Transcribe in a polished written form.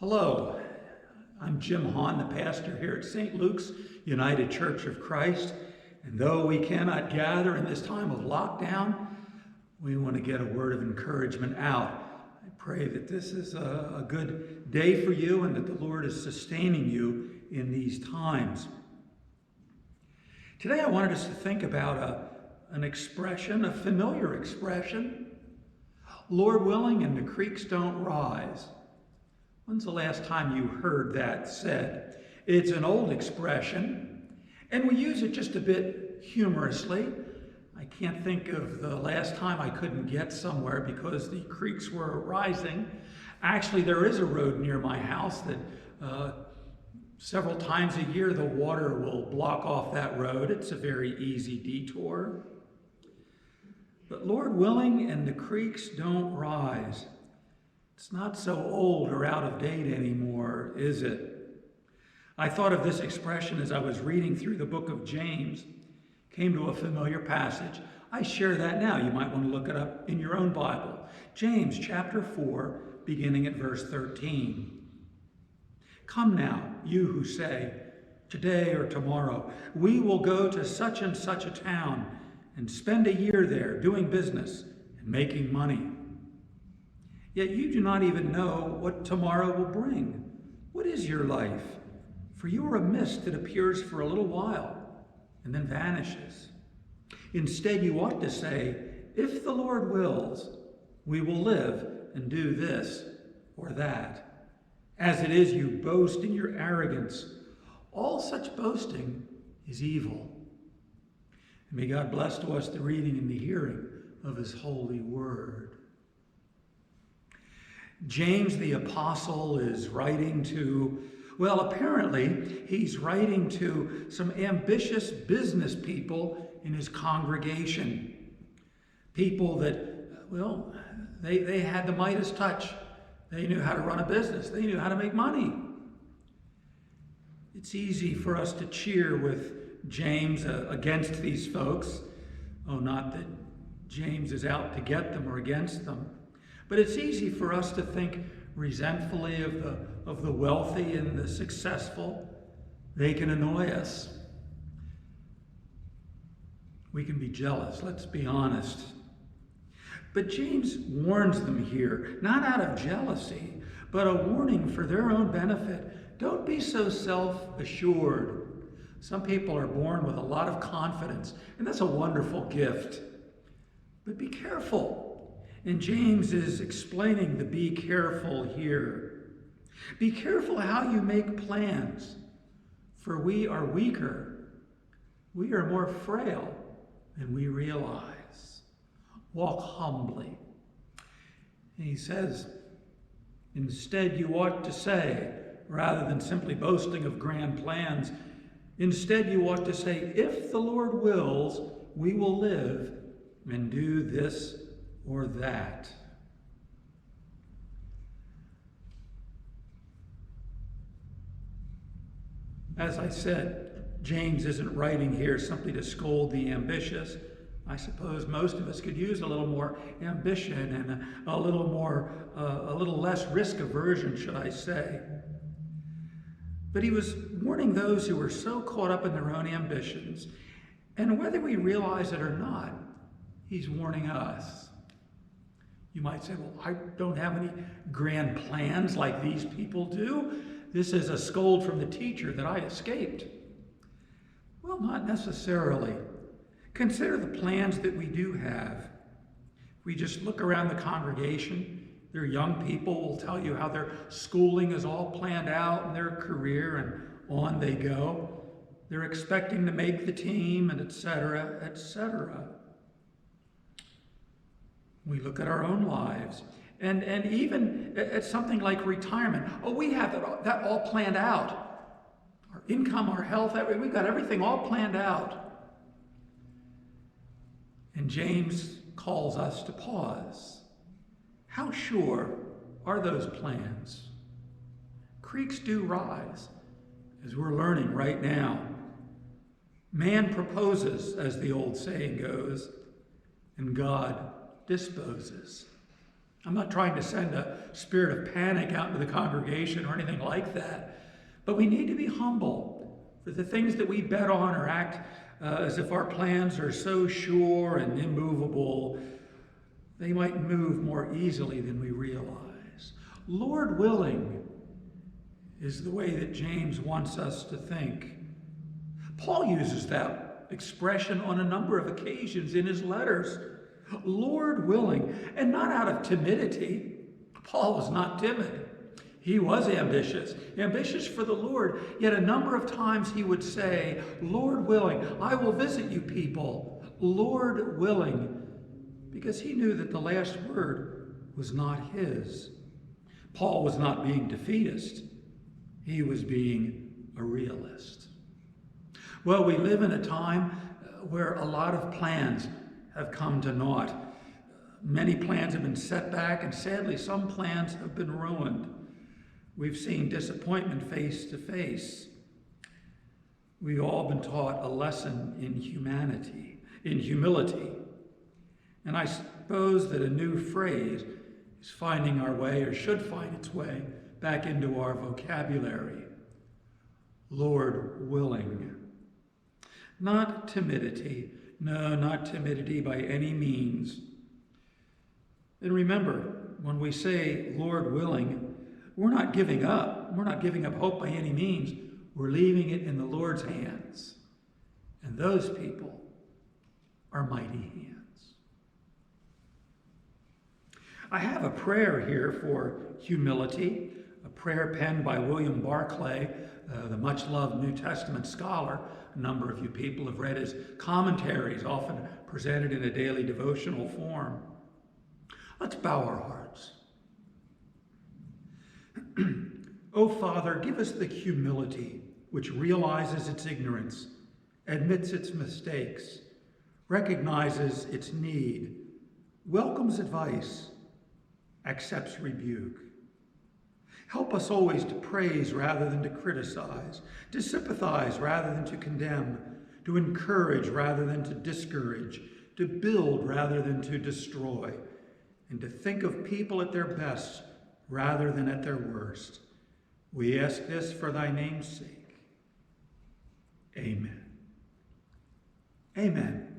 Hello, I'm Jim Haun, the pastor here at St. Luke's United Church of Christ. And though we cannot gather in this time of lockdown, we want to get a word of encouragement out. I pray that this is a good day for you and that the Lord is sustaining you in these times. Today I wanted us to think about an expression, a familiar expression. Lord willing and the creeks don't rise. When's the last time you heard that said? It's an old expression, and we use it just a bit humorously. I can't think of the last time I couldn't get somewhere because the creeks were rising. Actually, there is a road near my house that several times a year the water will block off that road. It's a very easy detour. But Lord willing and the creeks don't rise. It's not so old or out of date anymore, is it? I thought of this expression as I was reading through the book of James, came to a familiar passage. I share that now. You might want to look it up in your own Bible. James chapter 4, beginning at verse 13. Come now, you who say, today or tomorrow, we will go to such and such a town and spend a year there doing business and making money. Yet you do not even know what tomorrow will bring. What is your life? For you are a mist that appears for a little while and then vanishes. Instead, you ought to say, if the Lord wills, we will live and do this or that. As it is, you boast in your arrogance. All such boasting is evil. And may God bless to us the reading and the hearing of his holy word. James the apostle is writing to, well, apparently he's writing to some ambitious business people in his congregation. People that, well, they had the Midas touch. They knew how to run a business. They knew how to make money. It's easy for us to cheer with James against these folks. Oh, not that James is out to get them or against them. But it's easy for us to think resentfully of the wealthy and the successful. They can annoy us. We can be jealous, let's be honest. But James warns them here, not out of jealousy, but a warning for their own benefit. Don't be so self-assured. Some people are born with a lot of confidence, and that's a wonderful gift. But be careful. And James is explaining the be careful here. Be careful how you make plans, for we are weaker. We are more frail than we realize. Walk humbly. And he says, instead you ought to say, rather than simply boasting of grand plans, instead you ought to say, if the Lord wills, we will live and do this or that. As I said, James isn't writing here simply to scold the ambitious. I suppose most of us could use a little more ambition and a little less risk aversion, should I say. But he was warning those who were so caught up in their own ambitions, and whether we realize it or not, he's warning us. You might say, well, I don't have any grand plans like these people do. This is a scold from the teacher that I escaped. Well, not necessarily. Consider the plans that we do have. If we just look around the congregation, their young people will tell you how their schooling is all planned out and their career, and on they go. They're expecting to make the team, and etc., etc. We look at our own lives, and even at something like retirement. Oh, we have that all planned out. Our income, our health, we've got everything all planned out. And James calls us to pause. How sure are those plans? Creeks do rise, as we're learning right now. Man proposes, as the old saying goes, and God disposes. I'm not trying to send a spirit of panic out into the congregation or anything like that. But we need to be humble for the things that we bet on or act as if our plans are so sure and immovable. They might move more easily than we realize. Lord willing is the way that James wants us to think. Paul uses that expression on a number of occasions in his letters. Lord willing, and not out of timidity. Paul was not timid. He was ambitious for the Lord. Yet a number of times he would say, Lord willing, I will visit you people. Lord willing, because he knew that the last word was not his. Paul was not being defeatist. He was being a realist. Well, we live in a time where a lot of plans have come to naught. Many plans have been set back, and sadly, some plans have been ruined. We've seen disappointment face to face. We've all been taught a lesson in humility. And I suppose that a new phrase is finding our way, or should find its way, back into our vocabulary. Lord willing. Not timidity. No, not timidity by any means. And remember, when we say Lord willing, we're not giving up. We're not giving up hope by any means. We're leaving it in the Lord's hands. And those people are mighty hands. I have a prayer here for humility, a prayer penned by William Barclay, the much-loved New Testament scholar. A number of you people have read his commentaries, often presented in a daily devotional form. Let's bow our hearts. O Father, give us the humility which realizes its ignorance, admits its mistakes, recognizes its need, welcomes advice, accepts rebuke. Help us always to praise rather than to criticize, to sympathize rather than to condemn, to encourage rather than to discourage, to build rather than to destroy, and to think of people at their best rather than at their worst. We ask this for thy name's sake. Amen. Amen.